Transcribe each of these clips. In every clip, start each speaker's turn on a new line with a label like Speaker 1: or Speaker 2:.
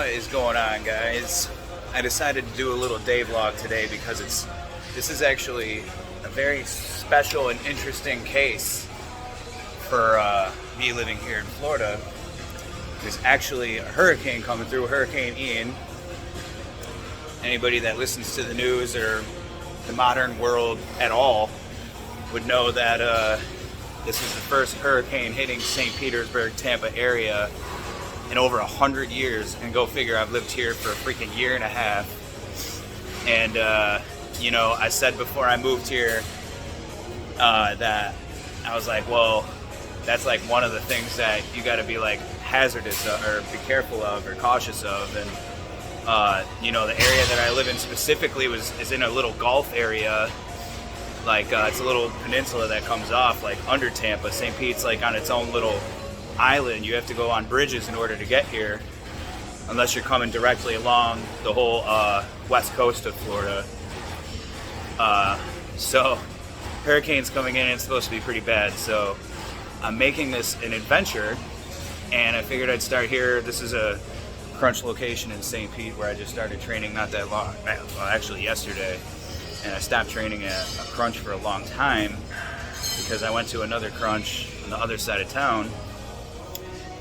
Speaker 1: What is going on, guys? I decided to do a little day vlog today because this is actually a very special and interesting case for me living here in Florida. There's actually a hurricane coming through, Hurricane Ian. Anybody that listens to the news or the modern world at all would know that this is the first hurricane hitting St. Petersburg, Tampa area in over 100 years. And go figure, I've lived here for a freaking year and a half. And, you know, I said before I moved here that I was like, well, that's like one of the things that you got to be like hazardous or be careful of or cautious of. And, you know, the area that I live in specifically is in a little Gulf area. Like, it's a little peninsula that comes off, like, under Tampa. St. Pete's, like, on its own little island. You have to go on bridges in order to get here, unless you're coming directly along the whole west coast of Florida. So, hurricane's coming in, and it's supposed to be pretty bad. So, I'm making this an adventure, and I figured I'd start here. This is a crunch location in St. Pete where I just started training not that long, well, actually yesterday. And I stopped training at a crunch for a long time because I went to another crunch on the other side of town.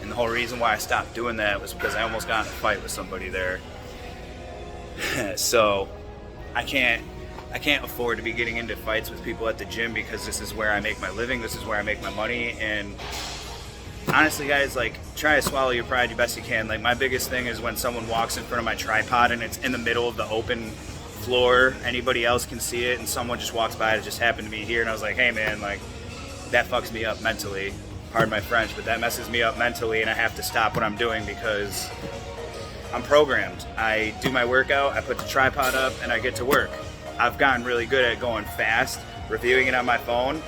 Speaker 1: And the whole reason why I stopped doing that was because I almost got in a fight with somebody there. So I can't afford to be getting into fights with people at the gym because this is where I make my living, this is where I make my money. And honestly, guys, like, try to swallow your pride the best you can. Like, my biggest thing is when someone walks in front of my tripod and it's in the middle of the open floor, anybody else can see it, and someone just walks by. It just happened to be here, and I was like, hey man, like, that fucks me up mentally. Pardon my French, but that messes me up mentally, and I have to stop what I'm doing because I'm programmed. I do my workout, I put the tripod up, and I get to work. I've gotten really good at going fast, reviewing it on my phone,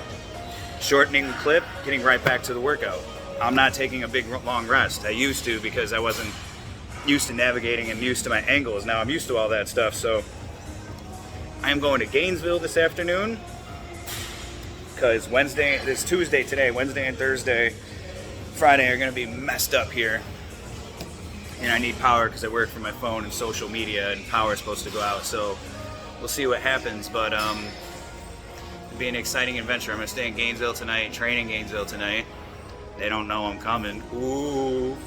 Speaker 1: shortening the clip, getting right back to the workout. I'm not taking a big long rest. I used to because I wasn't used to navigating and used to my angles. Now I'm used to all that stuff. So I am going to Gainesville this afternoon because it's Tuesday today, Wednesday and Thursday, Friday are going to be messed up here. And I need power because I work for my phone and social media, and power is supposed to go out. So we'll see what happens, but it'll be an exciting adventure. I'm going to stay in Gainesville tonight, train in Gainesville tonight. They don't know I'm coming. Ooh.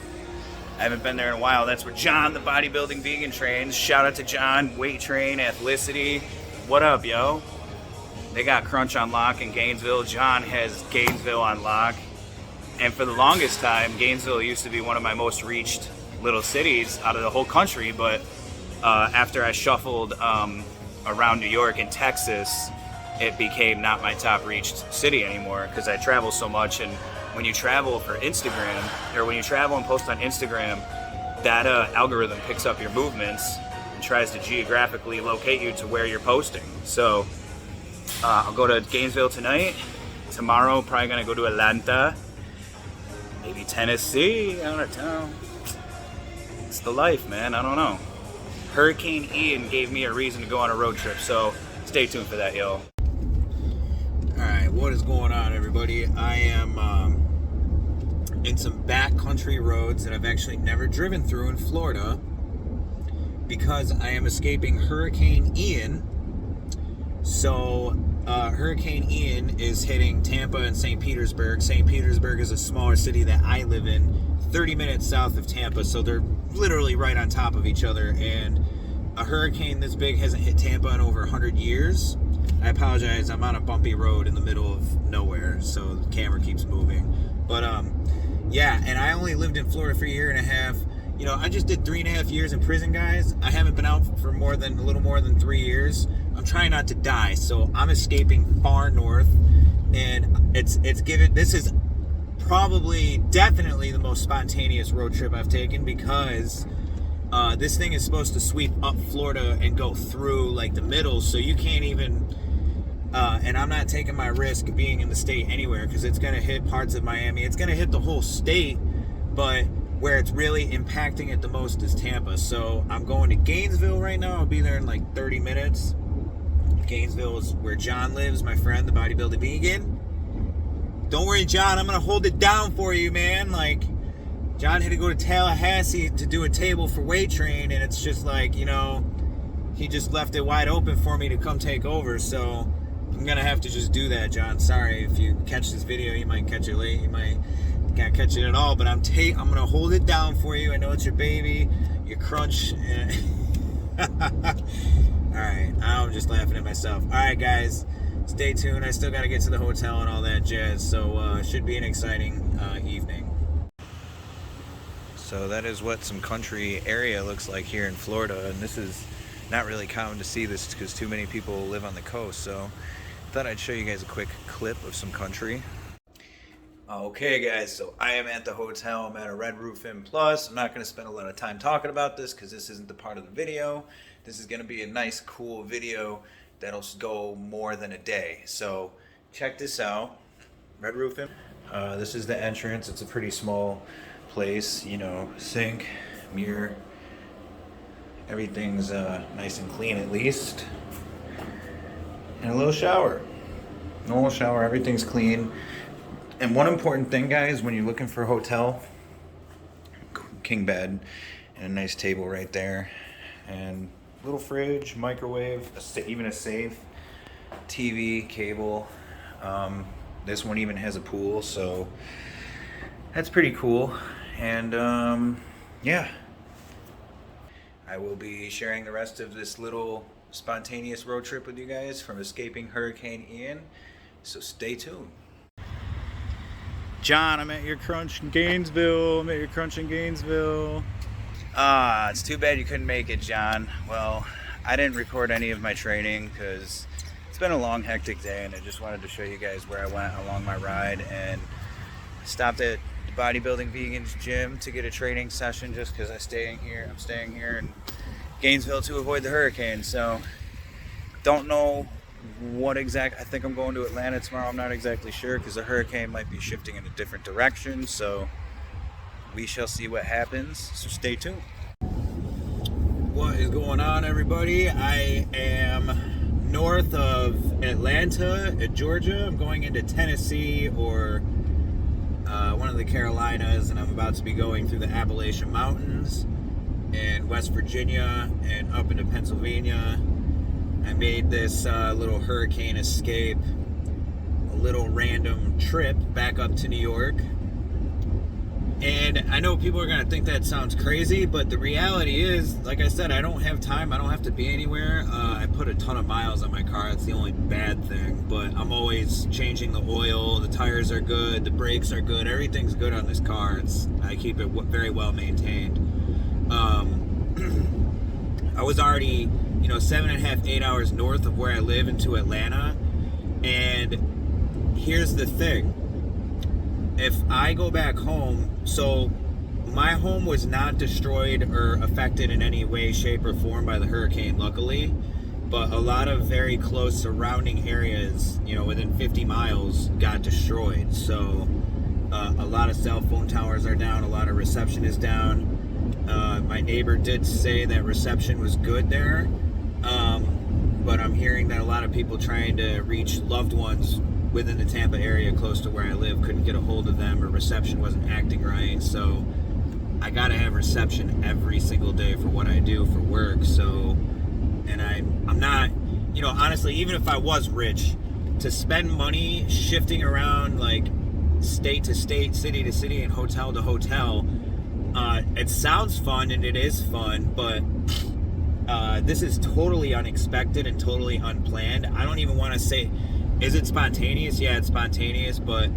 Speaker 1: I haven't been there in a while. That's where John, the bodybuilding vegan, trains. Shout out to John, Weight Train, Athleticity. What up, yo? They got Crunch on lock in Gainesville. John has Gainesville on lock. And for the longest time, Gainesville used to be one of my most reached little cities out of the whole country. But after I shuffled around New York and Texas, it became not my top reached city anymore because I travel so much. And when you travel for Instagram, or when you travel and post on Instagram, that algorithm picks up your movements and tries to geographically locate you to where you're posting. So I'll go to Gainesville tonight. Tomorrow, probably gonna go to Atlanta, maybe Tennessee. I don't know. It's the life, man. I don't know. Hurricane Ian gave me a reason to go on a road trip, so stay tuned for that, yo. Alright, what is going on, everybody? I am in some backcountry roads that I've actually never driven through in Florida because I am escaping Hurricane Ian. So, Hurricane Ian is hitting Tampa and St. Petersburg. St. Petersburg is a smaller city that I live in, 30 minutes south of Tampa, so they're literally right on top of each other, and a hurricane this big hasn't hit Tampa in over 100 years. I apologize, I'm on a bumpy road in the middle of nowhere, so the camera keeps moving. But, yeah, and I only lived in Florida for a year and a half. You know, I just did 3.5 years in prison, guys. I haven't been out for a little more than 3 years. I'm trying not to die, so I'm escaping far north, and this is probably, definitely the most spontaneous road trip I've taken because this thing is supposed to sweep up Florida and go through like the middle, so you can't even and I'm not taking my risk of being in the state anywhere because it's going to hit parts of Miami. It's going to hit the whole state, but where it's really impacting it the most is Tampa. So I'm going to Gainesville right now. I'll be there in like 30 minutes. Gainesville is where John lives, my friend, the bodybuilding vegan. Don't worry, John, I'm going to hold it down for you, man. Like,
Speaker 2: John had to go to Tallahassee to do a table for Weight Train, and it's just like, you know, he just left it wide open for me to come take over. So I'm gonna have to just do that, John. Sorry if you catch this video, you might catch it late, you might can't catch it at all, but I'm gonna hold it down for you. I know it's your baby, your crunch. Alright, I'm just laughing at myself. Alright guys, stay tuned. I still gotta get to the hotel and all that jazz, so should be an exciting evening. So that is what some country area looks like here in Florida, and this is not really common to see this because too many people live on the coast, so I thought I'd show you guys a quick clip of some country. Okay guys, so I am at the hotel. I'm at a Red Roof Inn Plus. I'm not going to spend a lot of time talking about this because this isn't the part of the video. This is going to be a nice, cool video that'll go more than a day. So check this out. Red Roof Inn. This is the entrance. It's a pretty small place. You know, sink, mirror. Everything's nice and clean at least. And a little shower. Normal shower. Everything's clean. And one important thing, guys, when you're looking for a hotel, king bed, and a nice table right there, and little fridge, microwave, even a safe, TV, cable. This one even has a pool, so that's pretty cool. And yeah, I will be sharing the rest of this little spontaneous road trip with you guys from escaping Hurricane Ian, so stay tuned. John, I'm at your crunch in Gainesville. It's too bad you couldn't make it, John. Well, I didn't record any of my training because it's been a long, hectic day, and I just wanted to show you guys where I went along my ride, and stopped at the Bodybuilding Vegans gym to get a training session just because I'm staying here in Gainesville to avoid the hurricane. So don't know what exact. I think I'm going to Atlanta tomorrow. I'm not exactly sure because the hurricane might be shifting in a different direction, so we shall see what happens. So stay tuned. What is going on, everybody? I am north of Atlanta at Georgia. I'm going into Tennessee or one of the Carolinas, and I'm about to be going through the Appalachian Mountains and West Virginia and up into Pennsylvania. I made this little hurricane escape, a little random trip back up to New York. And I know people are going to think that sounds crazy, but the reality is, like I said, I don't have time. I don't have to be anywhere. I put a ton of miles on my car. That's the only bad thing. But I'm always changing the oil. The tires are good. The brakes are good. Everything's good on this car. I keep it very well maintained. I was already 7.5, 8 hours north of where I live into Atlanta. And here's the thing. If I go back home, so my home was not destroyed or affected in any way, shape, or form by the hurricane, luckily. But a lot of very close surrounding areas, within 50 miles, got destroyed. So a lot of cell phone towers are down. A lot of reception is down. My neighbor did say that reception was good there. But I'm hearing that a lot of people trying to reach loved ones within the Tampa area close to where I live couldn't get a hold of them, or reception wasn't acting right. So I gotta have reception every single day for what I do for work. So, and I'm not, honestly, even if I was rich, to spend money shifting around like state to state, city to city, and hotel to hotel, it sounds fun and it is fun, but this is totally unexpected and totally unplanned. I don't even want to say, is it spontaneous? Yeah, it's spontaneous, but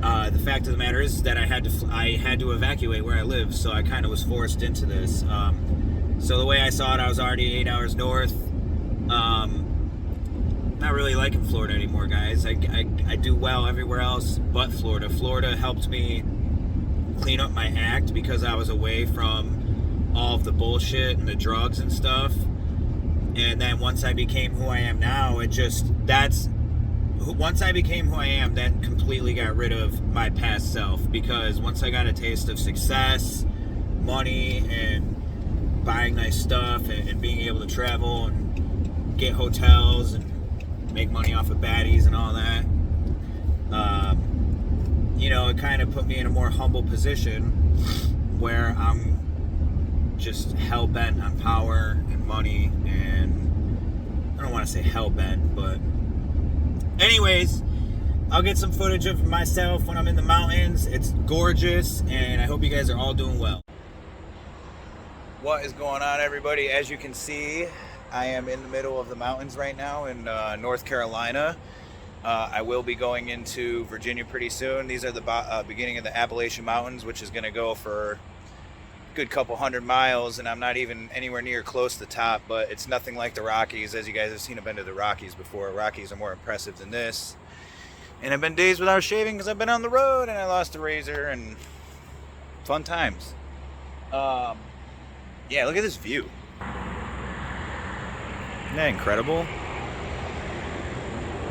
Speaker 2: the fact of the matter is that I had to evacuate where I live, so I kind of was forced into this. So the way I saw it, I was already 8 hours north. Not really liking Florida anymore, guys. I do well everywhere else but Florida. Florida helped me clean up my act because I was away from all of the bullshit and the drugs and stuff. And then once I became who I am now, once I became who I am, that completely got rid of my past self. Because once I got a taste of success, money, and buying nice stuff, and being able to travel and get hotels and make money off of baddies and all that, you know, it kind of put me in a more humble position where I'm just hell-bent on power and money, and I don't want to say hell-bent, but anyways, I'll get some footage of myself when I'm in the mountains. It's gorgeous, and I hope you guys are all doing well.
Speaker 1: What is going on, everybody? As you can see, I am in the middle of the mountains right now in North Carolina. I will be going into Virginia pretty soon. These are the beginning of the Appalachian Mountains, which is going to go for a good couple hundred miles, and I'm not even anywhere near close to the top, but it's nothing like the Rockies. As you guys have seen, I've been to the Rockies before. Rockies are more impressive than this. And I've been days without shaving because I've been on the road and I lost a razor, and fun times. Yeah, look at this view. Isn't that incredible?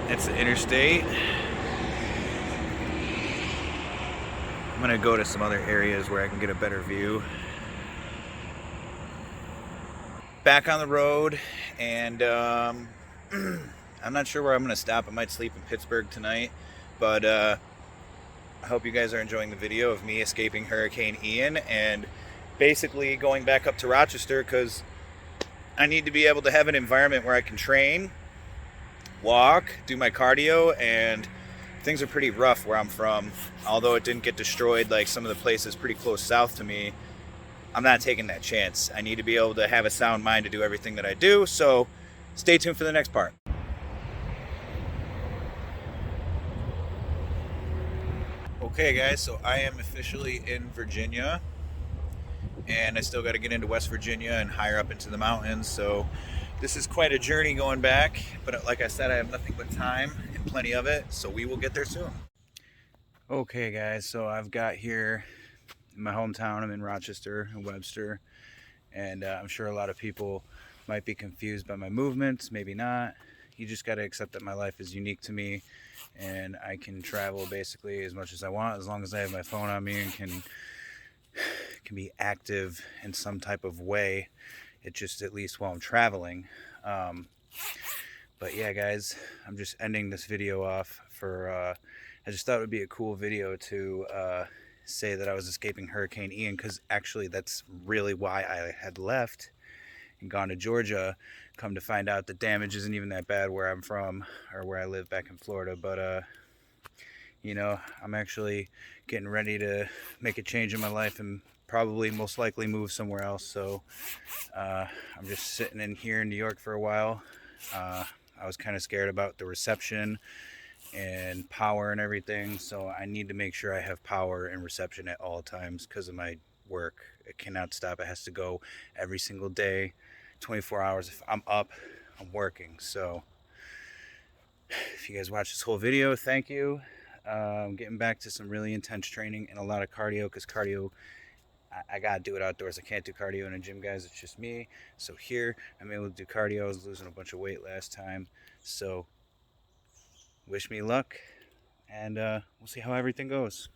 Speaker 1: It's the interstate. I'm gonna go to some other areas where I can get a better view. Back on the road, and I'm not sure where I'm gonna stop. I might sleep in Pittsburgh tonight, but I hope you guys are enjoying the video of me escaping Hurricane Ian and basically going back up to Rochester because I need to be able to have an environment where I can train, walk, do my cardio, and things are pretty rough where I'm from. Although it didn't get destroyed like some of the places pretty close south to me, I'm not taking that chance. I need to be able to have a sound mind to do everything that I do, so stay tuned for the next part. Okay guys, so I am officially in Virginia, and I still got to get into West Virginia and higher up into the mountains, so this is quite a journey going back, but like I said, I have nothing but time and plenty of it, so we will get there soon. Okay guys, so I've got here in my hometown. I'm in Rochester and Webster, and I'm sure a lot of people might be confused by my movements, maybe not. You just got to accept that my life is unique to me, and I can travel basically as much as I want as long as I have my phone on me and can be active in some type of way. It just, at least while I'm traveling. But yeah guys, I'm just ending this video off for I just thought it would be a cool video to say that I was escaping Hurricane Ian, because actually that's really why I had left and gone to Georgia. Come to find out the damage isn't even that bad where I'm from, or where I live back in Florida. But you know, I'm actually getting ready to make a change in my life and probably most likely move somewhere else. So I'm just sitting in here in New York for a while. I was kind of scared about the reception and power and everything, so I need to make sure I have power and reception at all times because of my work. It cannot stop. It has to go every single day, 24 hours. If I'm up, I'm working. So if you guys watch this whole video, thank you. I'm getting back to some really intense training and a lot of cardio, because cardio, I gotta do it outdoors. I can't do cardio in a gym, guys. It's just me. So here I'm able to do cardio. I was losing a bunch of weight last time, so wish me luck, and we'll see how everything goes.